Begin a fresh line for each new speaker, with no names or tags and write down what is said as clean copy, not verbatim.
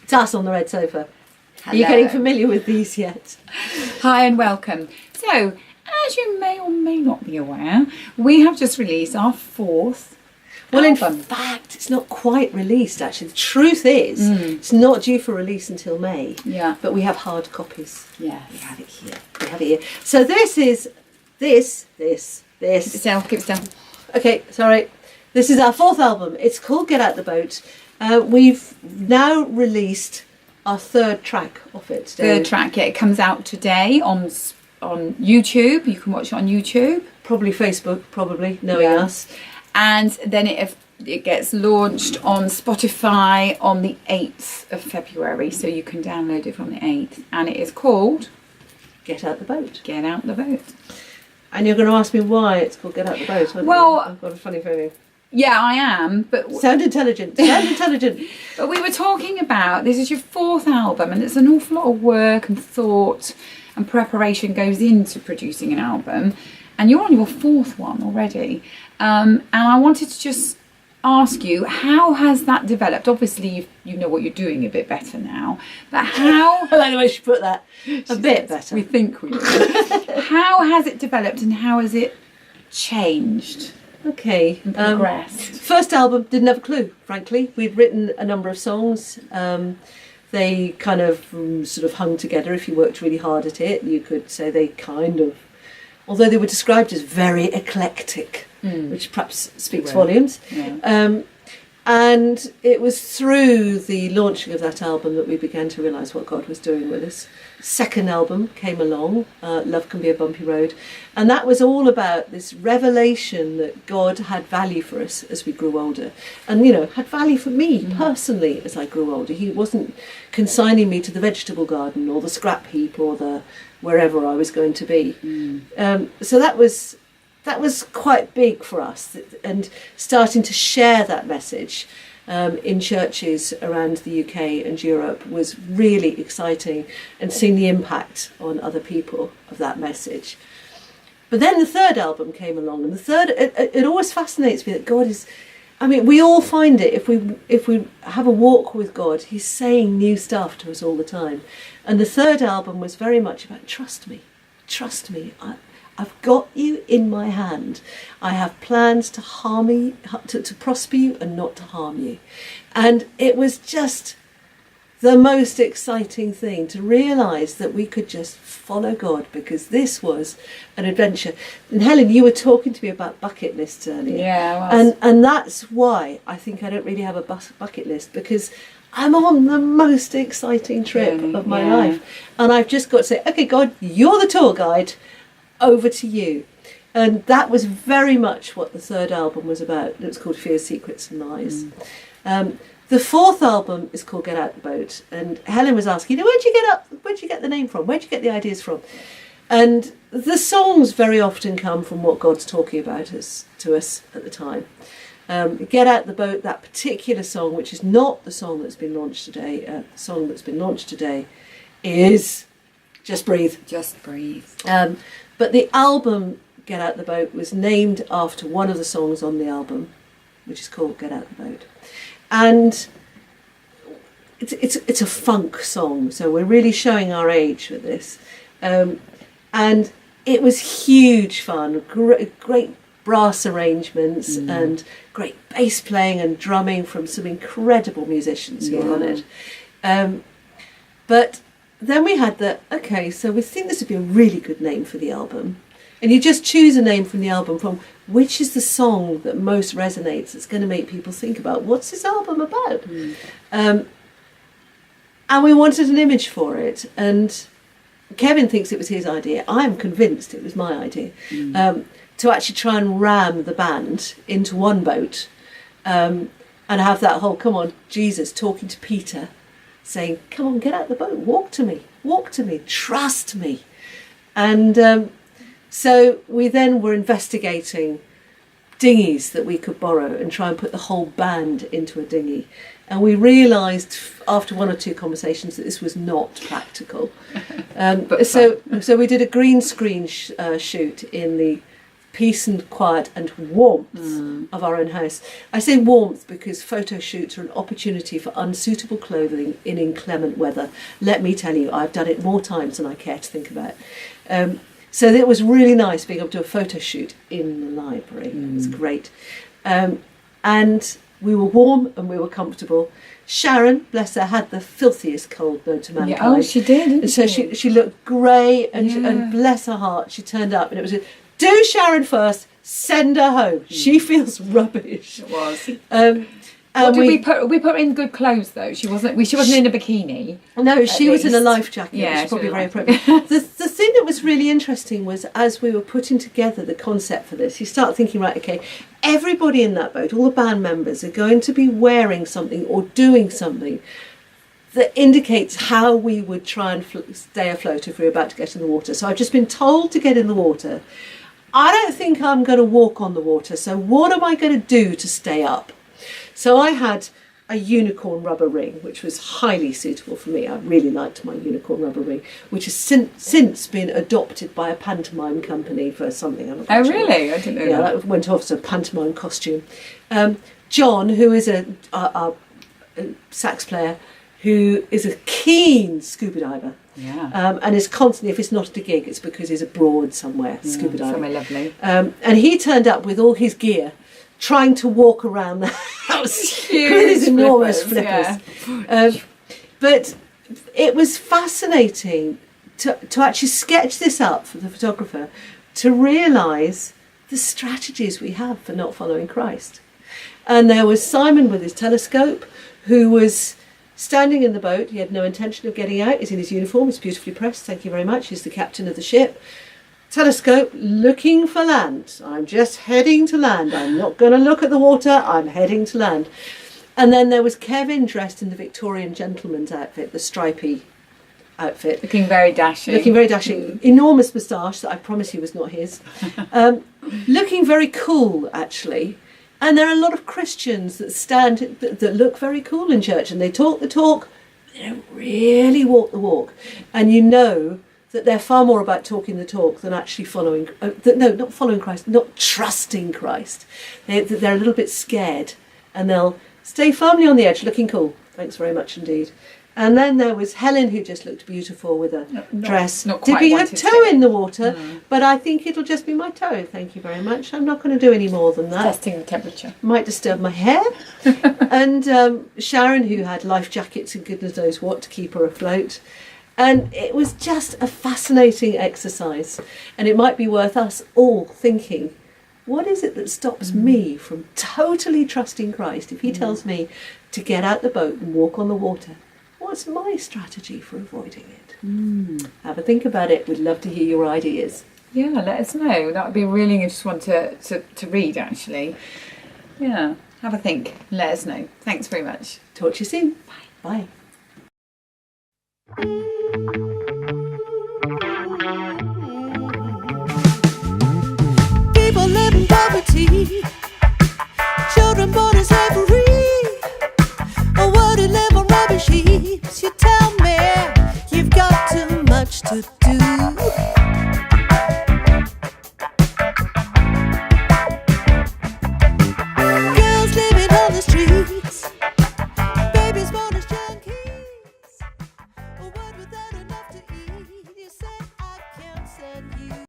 It's us on the red sofa.
Hello.
Are you getting familiar with these yet?
Hi and welcome. So, as you may or may not be aware, we have just released our fourth album.
In fact, it's not quite released actually. The truth is, it's not due for release until May.
Yeah.
But we have hard copies.
Yes.
We have it here. We have it here. So this is this.
Keep it still, keep it still.
Okay, sorry. This is our fourth album. It's called Get Out the Boat. We've now released our third track of it today.
Third track, yeah, it comes out today on YouTube. You can watch it on YouTube.
Probably Facebook, probably, knowing us.
And then it gets launched on Spotify on the 8th of February, so you can download it from the 8th. And it is called
Get Out the Boat.
Get Out the Boat.
And you're going to ask me why it's called Get Out the Boat, aren't
Well,
you? I've got a funny feeling.
Yeah, I am, but
Sound intelligent. Sound intelligent.
But we were talking about, this is your fourth album, and there's an awful lot of work and thought and preparation goes into producing an album, and you're on your fourth one already. And I wanted to just ask you, how has that developed? Obviously, you know what you're doing a bit better now, but how...
I like the way she put that. A bit better.
We think we do. How has it developed and how has it changed?
Okay.
And progressed.
First album, didn't have a clue, frankly. We'd written a number of songs. They kind of sort of hung together. If you worked really hard at it, you could say they kind of, although they were described as very eclectic, which perhaps speaks volumes.
Yeah.
And it was through the launching of that album that we began to realise what God was doing with us. Second album came along, Love Can Be a Bumpy Road, and that was all about this revelation that God had value for us as we grew older, and had value for me personally as I grew older. He wasn't consigning me to the vegetable garden or the scrap heap or the wherever I was going to be. So that was quite big for us, and starting to share that message in churches around the UK and Europe was really exciting, and seeing the impact on other people of that message. But then the third album came along, and the third, it always fascinates me that God is, we all find it, if we have a walk with God, he's saying new stuff to us all the time. And the third album was very much about trust me, I've got you in my hand. I have plans to harm you, to prosper you and not to harm you. And it was just the most exciting thing to realise that we could just follow God, because this was an adventure. And Helen, you were talking to me about bucket lists earlier.
Yeah, I was.
And that's why I think I don't really have a bucket list, because I'm on the most exciting trip of my life. And I've just got to say, okay, God, you're the tour guide. Over to you. And that was very much what the third album was about. It was called Fear, Secrets and Lies. The fourth album is called Get Out the Boat, and Helen was asking, where'd you get the name from? Where'd you get the ideas from? And the songs very often come from what God's talking about to us at the time. Get Out the Boat, that particular song, which is not the song that's been launched today, the song that's been launched today is Just Breathe.
Just Breathe.
But the album Get Out the Boat was named after one of the songs on the album, which is called Get Out the Boat. And it's a funk song, so we're really showing our age with this. And it was huge fun, great brass arrangements and great bass playing and drumming from some incredible musicians who were on it. But then we had so we think this would be a really good name for the album. And you just choose a name from the album from which is the song that most resonates, that's going to make people think about what's this album about. And we wanted an image for it. And Kevin thinks it was his idea. I'm convinced it was my idea. To actually try and ram the band into one boat and have that whole, come on, Jesus talking to Peter, saying, come on, get out of the boat, walk to me, trust me. And so we then were investigating dinghies that we could borrow and try and put the whole band into a dinghy. And we realised after one or two conversations that this was not practical. So we did a green screen shoot in the peace and quiet and warmth of our own house. I say warmth because photo shoots are an opportunity for unsuitable clothing in inclement weather. Let me tell you, I've done it more times than I care to think about. So it was really nice being able to do a photo shoot in the library. It was great. And we were warm and we were comfortable. Sharon, bless her, had the filthiest cold known to mankind.
Yeah, oh, she did, didn't
and so she looked grey, and, and bless her heart, she turned up, and it was, do Sharon first, send her home. She feels rubbish.
It was.
And
we put her in good clothes though. She wasn't in a bikini.
No, she was in a life jacket.
Yeah,
which is probably
she
very
was
appropriate. The thing that was really interesting was as we were putting together the concept for this, you start thinking, right, okay, everybody in that boat, all the band members, are going to be wearing something or doing something that indicates how we would try and stay afloat if we were about to get in the water. So I've just been told to get in the water. I don't think I'm going to walk on the water. So what am I going to do to stay up? So I had a unicorn rubber ring, which was highly suitable for me. I really liked my unicorn rubber ring, which has since been adopted by a pantomime company for something. I'm not
Oh,
sure.
really? I didn't know
Yeah,
that.
that went off as a pantomime costume. John, who is a sax player, who is a keen scuba diver.
Yeah.
And is constantly, if it's not at a gig, it's because he's abroad somewhere, scuba diving.
Somewhere lovely.
And he turned up with all his gear, trying to walk around the house with his enormous flippers.
Yeah.
But it was fascinating to actually sketch this up for the photographer, to realise the strategies we have for not following Christ. And there was Simon with his telescope, who was standing in the boat. He had no intention of getting out. He's in his uniform. He's beautifully pressed. Thank you very much. He's the captain of the ship. Telescope, looking for land. I'm just heading to land. I'm not going to look at the water. I'm heading to land. And then there was Kevin dressed in the Victorian gentleman's outfit, the stripy outfit.
Looking very dashing.
Looking very dashing. Enormous moustache that I promise you was not his. Looking very cool, actually. And there are a lot of Christians that look very cool in church, and they talk the talk, they don't really walk the walk. And you know that they're far more about talking the talk than actually following, not following Christ, not trusting Christ. They're a little bit scared, and they'll stay firmly on the edge, looking cool. Thanks very much indeed. And then there was Helen, who just looked beautiful with a dress,
not quite
dipping her
wanted
toe
to.
in the water. But I think it'll just be my toe, thank you very much. I'm not going to do any more than that.
Testing the temperature.
Might disturb my hair. And Sharon, who had life jackets and goodness knows what to keep her afloat. And it was just a fascinating exercise. And it might be worth us all thinking, what is it that stops me from totally trusting Christ? If he tells me to get out the boat and walk on the water, what's my strategy for avoiding it? Have a think about it. We'd love to hear your ideas.
Yeah, let us know. That would be a really interesting one to read, actually. Yeah, have a think. Let us know. Thanks very much.
Talk to you soon. Bye. Bye.